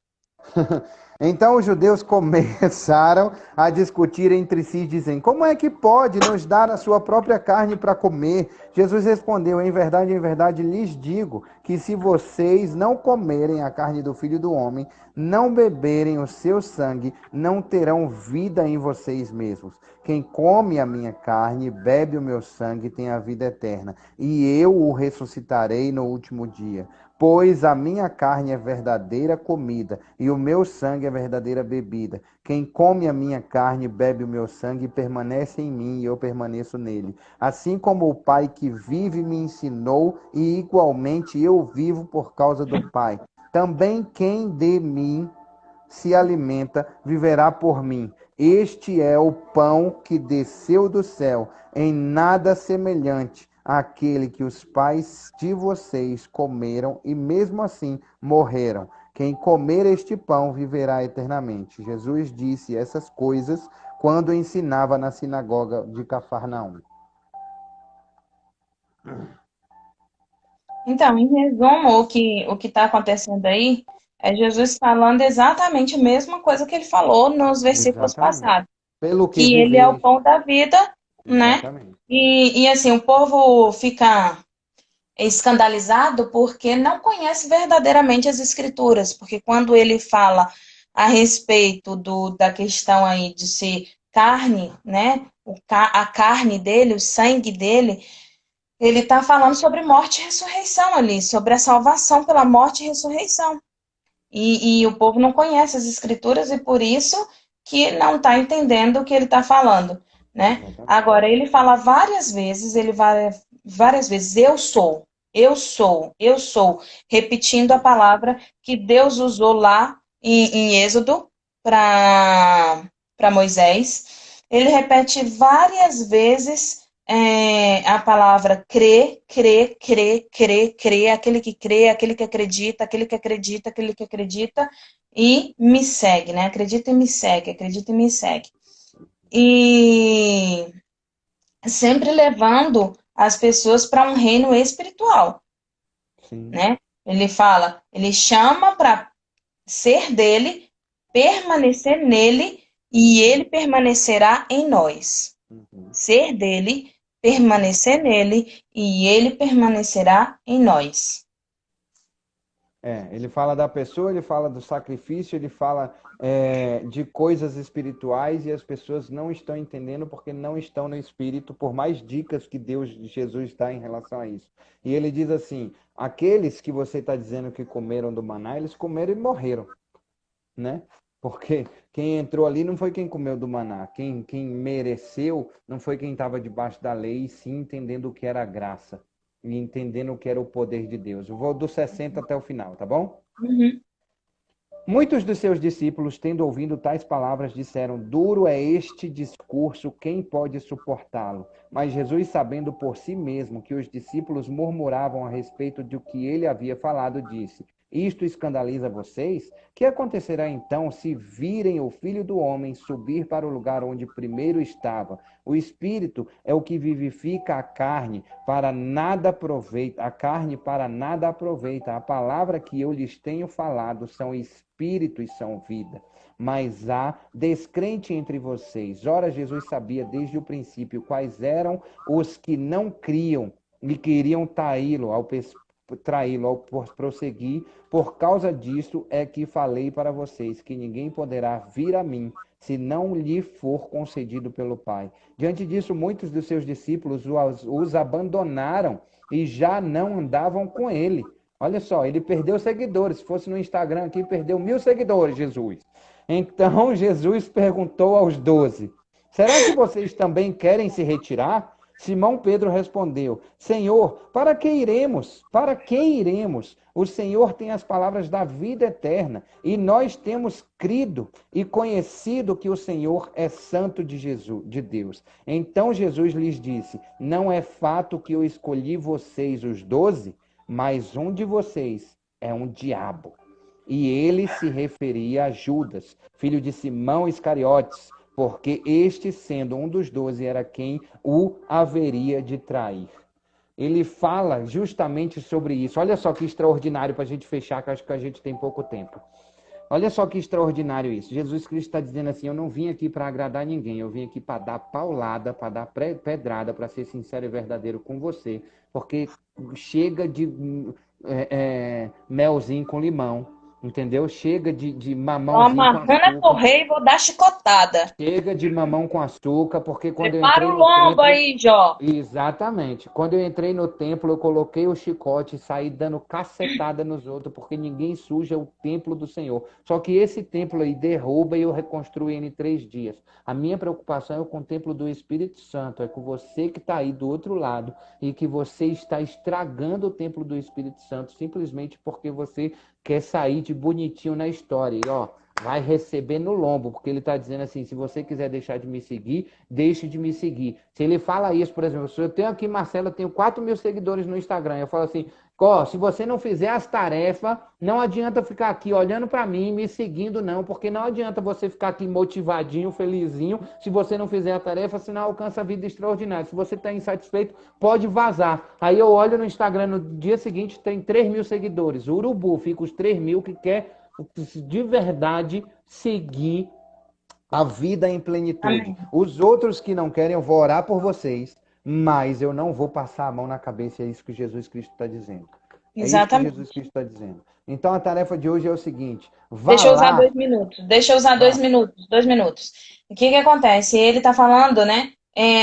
Então os judeus começaram a discutir entre si, dizendo: Como é que pode nos dar a sua própria carne para comer? Jesus respondeu: em verdade lhes digo que se vocês não comerem a carne do Filho do Homem, não beberem o seu sangue, não terão vida em vocês mesmos. Quem come a minha carne e bebe o meu sangue tem a vida eterna, e eu o ressuscitarei no último dia. Pois a minha carne é verdadeira comida e o meu sangue é verdadeira bebida. Quem come a minha carne e bebe o meu sangue permanece em mim e eu permaneço nele. Assim como o Pai que vive me ensinou e igualmente eu vivo por causa do Pai. Também quem de mim se alimenta viverá por mim. Este é o pão que desceu do céu, em nada semelhante àquele que os pais de vocês comeram e mesmo assim morreram. Quem comer este pão viverá eternamente. Jesus disse essas coisas quando ensinava na sinagoga de Cafarnaum. Então, em resumo, o que está acontecendo aí é Jesus falando exatamente a mesma coisa que ele falou nos versículos Exatamente. passados, Pelo que que ele é o viveis. pão da vida, né? Exatamente. E assim, o povo fica escandalizado porque não conhece verdadeiramente as escrituras, porque quando ele fala a respeito da questão aí de ser carne, né? A carne dele, o sangue dele, ele está falando sobre morte e ressurreição ali, sobre a salvação pela morte e ressurreição. E o povo não conhece as escrituras e por isso que não está entendendo o que ele está falando, né? Exatamente. Agora, ele fala várias vezes, eu sou, eu sou, eu sou, repetindo a palavra que Deus usou lá em Êxodo para Moisés. Ele repete várias vezes a palavra crer, crer, crer, crer, crer, aquele que crê, aquele que acredita, aquele que acredita, aquele que acredita, e me segue, né? Acredita e me segue, acredita e me segue. E sempre levando as pessoas para um reino espiritual, Sim. né? Ele fala, ele chama para ser dele, permanecer nele, e ele permanecerá em nós. Uhum. Ser dele, permanecer nele, e ele permanecerá em nós. Ele fala da pessoa, ele fala do sacrifício, ele fala de coisas espirituais e as pessoas não estão entendendo porque não estão no espírito, por mais dicas que Deus, Jesus dá em relação a isso. E ele diz assim: aqueles que você está dizendo que comeram do maná, eles comeram e morreram, né? Porque quem entrou ali não foi quem comeu do maná, quem mereceu não foi quem estava debaixo da lei, e sim entendendo o que era a graça e entendendo o que era o poder de Deus. Eu vou do 60 até o final, tá bom? Uhum. Muitos dos seus discípulos, tendo ouvido tais palavras, disseram: duro é este discurso, quem pode suportá-lo? Mas Jesus, sabendo por si mesmo que os discípulos murmuravam a respeito do que ele havia falado, disse: isto escandaliza vocês? Que acontecerá então se virem o Filho do Homem subir para o lugar onde primeiro estava? O Espírito é o que vivifica a carne, para nada aproveita, a carne para nada aproveita. A palavra que eu lhes tenho falado são espírito e são vida. Mas há descrente entre vocês. Ora, Jesus sabia desde o princípio quais eram os que não criam e queriam traí-lo ao prosseguir. Por causa disso é que falei para vocês que ninguém poderá vir a mim se não lhe for concedido pelo Pai. Diante disso, muitos dos seus discípulos os abandonaram e já não andavam com ele. Olha só, ele perdeu seguidores. Se fosse no Instagram aqui, perdeu 1.000 seguidores, Jesus. Então Jesus perguntou aos 12: será que vocês também querem se retirar? Simão Pedro respondeu: Senhor, para que iremos? Para que iremos? O Senhor tem as palavras da vida eterna, e nós temos crido e conhecido que o Senhor é santo de Jesus, de Deus. Então Jesus lhes disse: não é fato que eu escolhi vocês, os 12, mas um de vocês é um diabo. E ele se referia a Judas, filho de Simão Iscariotes, porque este, sendo um dos 12, era quem o haveria de trair. Ele fala justamente sobre isso. Olha só que extraordinário para a gente fechar, que acho que a gente tem pouco tempo. Olha só que extraordinário isso. Jesus Cristo está dizendo assim: eu não vim aqui para agradar ninguém, eu vim aqui para dar paulada, para dar pedrada, para ser sincero e verdadeiro com você, porque chega de melzinho com limão. entendeu? Chega de Tô mamãozinho com amarrando a açúcar. correia e vou dar chicotada. Chega de mamão com açúcar, porque quando eu Prepara entrei o no lombo templo, aí, Jó. exatamente. Quando eu entrei no templo, eu coloquei o chicote e saí dando cacetada nos outros, porque ninguém suja o templo do Senhor. Só que esse templo aí derruba e eu reconstruo ele em 3 dias. A minha preocupação é com o templo do Espírito Santo, é com você que está aí do outro lado e que você está estragando o templo do Espírito Santo simplesmente porque você quer sair de bonitinho na história. E ó, vai receber no lombo, porque ele está dizendo assim: se você quiser deixar de me seguir, deixe de me seguir. Se ele fala isso, por exemplo, se eu tenho aqui, Marcelo, eu tenho 4.000 seguidores no Instagram, eu falo assim: ó, se você não fizer as tarefas, não adianta ficar aqui olhando para mim, me seguindo, não, porque não adianta você ficar aqui motivadinho, felizinho, se você não fizer a tarefa, senão alcança a vida extraordinária. Se você está insatisfeito, pode vazar. Aí eu olho no Instagram no dia seguinte, tem 3.000 seguidores. O urubu fica os 3.000 que quer de verdade seguir a vida em plenitude. Amém. Os outros que não querem, eu vou orar por vocês, mas eu não vou passar a mão na cabeça, é isso que Jesus Cristo está dizendo. É isso que Jesus Exatamente. Cristo está dizendo. Então a tarefa de hoje é o seguinte: vá Deixa eu usar lá, 2 minutos. Deixa eu usar dois vá. minutos. 2 minutos. O que que acontece? Ele tá falando, né?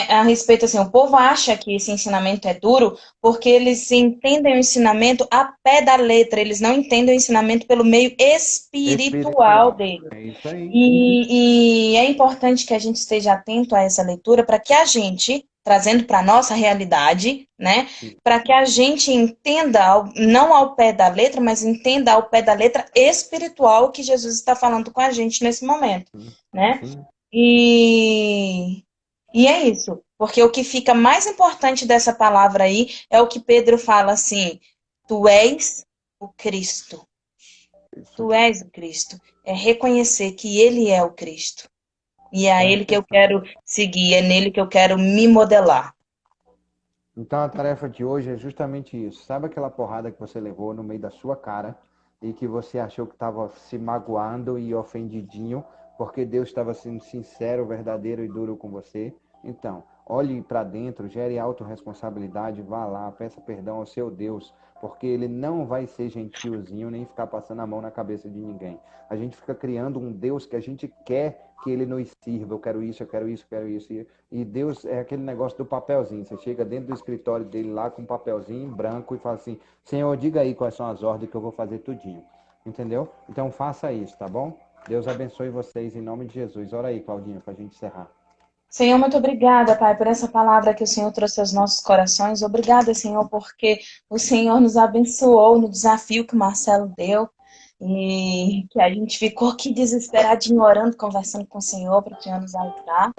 A respeito assim, o povo acha que esse ensinamento é duro porque eles entendem o ensinamento a pé da letra, eles não entendem o ensinamento pelo meio espiritual Espiritual. dele. É isso aí. E é importante que a gente esteja atento a essa leitura para que a gente, trazendo para a nossa realidade, né, para que a gente entenda, não ao pé da letra, mas entenda ao pé da letra espiritual o que Jesus está falando com a gente nesse momento, Sim, né? sim. E, e é isso, porque o que fica mais importante dessa palavra aí é o que Pedro fala assim: tu és o Cristo. Isso Tu aí. és o Cristo. É reconhecer que Ele é o Cristo. E é a Ele Presta que eu atenção. quero seguir, é nele que eu quero me modelar. Então a tarefa de hoje é justamente isso. Sabe aquela porrada que você levou no meio da sua cara e que você achou que estava se magoando e ofendidinho porque Deus estava sendo sincero, verdadeiro e duro com você? Então, olhe para dentro, gere autorresponsabilidade, vá lá, peça perdão ao seu Deus, porque ele não vai ser gentiozinho nem ficar passando a mão na cabeça de ninguém. A gente fica criando um Deus que a gente quer que ele nos sirva. Eu quero isso, eu quero isso, eu quero isso. E Deus é aquele negócio do papelzinho. Você chega dentro do escritório dele lá com um papelzinho branco e fala assim: Senhor, diga aí quais são as ordens que eu vou fazer tudinho. Entendeu? Então faça isso, tá bom? Deus abençoe vocês em nome de Jesus. Ora aí, Claudinha, para a gente encerrar. Senhor, muito obrigada, Pai, por essa palavra que o Senhor trouxe aos nossos corações. Obrigada, Senhor, porque o Senhor nos abençoou no desafio que o Marcelo deu. E que a gente ficou aqui desesperadinho, orando, conversando com o Senhor, para o Senhor nos ajudar,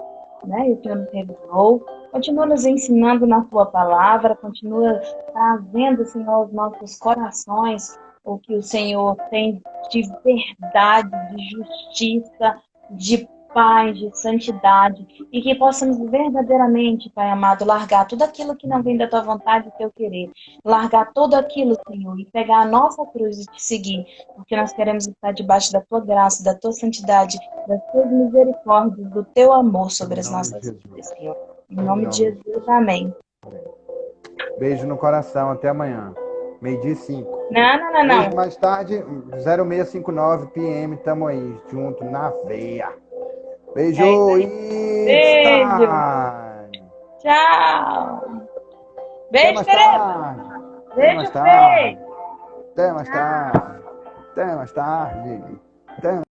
né? E o Senhor nos revelou. Continua nos ensinando na tua palavra, continua trazendo, Senhor, aos nossos corações o que o Senhor tem de verdade, de justiça, de paz, de santidade, e que possamos verdadeiramente, Pai amado, largar tudo aquilo que não vem da tua vontade e do teu querer, largar tudo aquilo, Senhor, e pegar a nossa cruz e te seguir, porque nós queremos estar debaixo da tua graça, da tua santidade, das tuas misericórdias, do teu amor Em sobre as nome de nossas Jesus. vidas, Senhor. Em Em nome de nome de Jesus, amém. Beijo no coração. Até amanhã. Meio-dia e 5. Não, não, não, Hoje, não. mais tarde, 0659 PM. Tamo aí, junto na veia. É isso Beijo aí. e it's Beijo. time. Tchau. Até Beijo, mais Tereza. tarde. Até Beijo, mais tarde. Fê. Até mais Tchau. tarde. Até mais tarde. Até